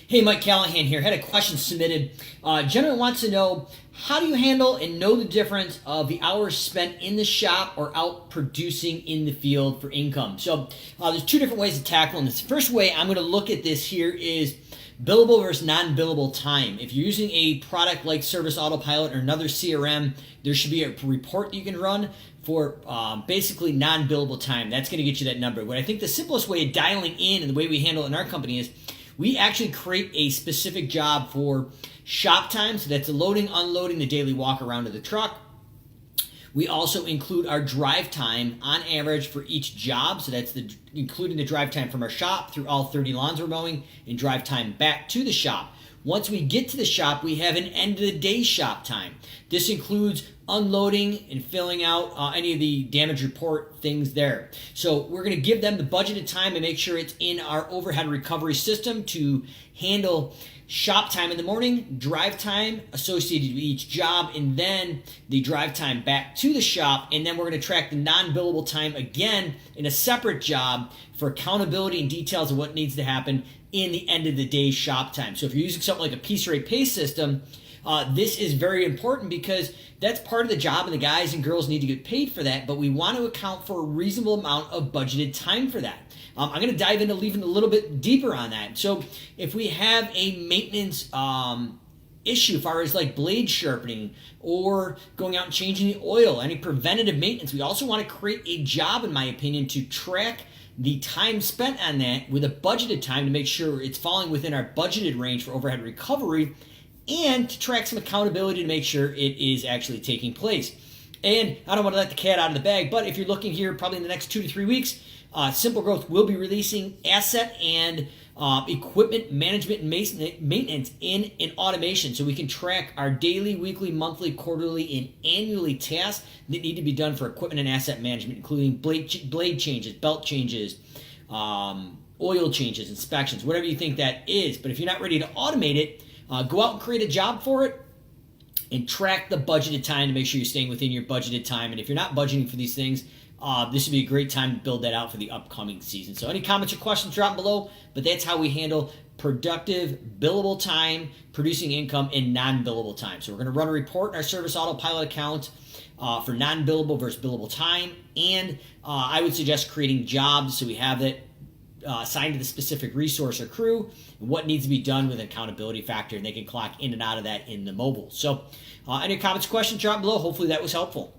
Hey, Mike Callahan here. Had a question submitted. Gentleman wants to know, how do you handle and know the difference of the hours spent in the shop or out producing in the field for income? So there's two different ways of tackling this. The first way I'm going to look at this here is billable versus non-billable time. If you're using a product like Service Autopilot or another CRM, there should be a report that you can run for basically non-billable time. That's going to get you that number. What I think the simplest way of dialing in and the way we handle it in our company is we actually create a specific job for shop time. So that's the loading, unloading, the daily walk around of the truck. We also include our drive time on average for each job. So that's including the drive time from our shop through all 30 lawns we're mowing and drive time back to the shop. Once we get to the shop, we have an end of the day shop time. This includes unloading and filling out any of the damage report things there. So we're going to give them the budgeted time and make sure it's in our overhead recovery system to handle shop time in the morning, drive time associated with each job, and then the drive time back to the shop. And then we're going to track the non-billable time again in a separate job for accountability and details of what needs to happen in the end of the day shop time. So if you're using something like a piece rate pay system, this is very important because that's part of the job and the guys and girls need to get paid for that, but we want to account for a reasonable amount of budgeted time for that. I'm going to dive into even a little bit deeper on that. So if we have a maintenance issue as far as like blade sharpening or going out and changing the oil, any preventative maintenance, we also want to create a job, in my opinion, to track the time spent on that with a budgeted time to make sure it's falling within our budgeted range for overhead recovery, and to track some accountability to make sure it is actually taking place. And I don't want to let the cat out of the bag, but if you're looking here probably in the next 2 to 3 weeks, Simple Growth will be releasing asset and equipment management and maintenance in an automation, so we can track our daily, weekly, monthly, quarterly, and annually tasks that need to be done for equipment and asset management, including blade changes, belt changes, oil changes, inspections, whatever you think that is. But if you're not ready to automate it, go out and create a job for it and track the budgeted time to make sure you're staying within your budgeted time. And if you're not budgeting for these things, this would be a great time to build that out for the upcoming season. So any comments or questions, drop below. But that's how we handle productive, billable time, producing income, and non-billable time. So we're going to run a report in our Service Autopilot account for non-billable versus billable time. And I would suggest creating jobs so we have it assigned to the specific resource or crew, and what needs to be done with an accountability factor, and they can clock in and out of that in the mobile. So any comments, questions, drop below. Hopefully that was helpful.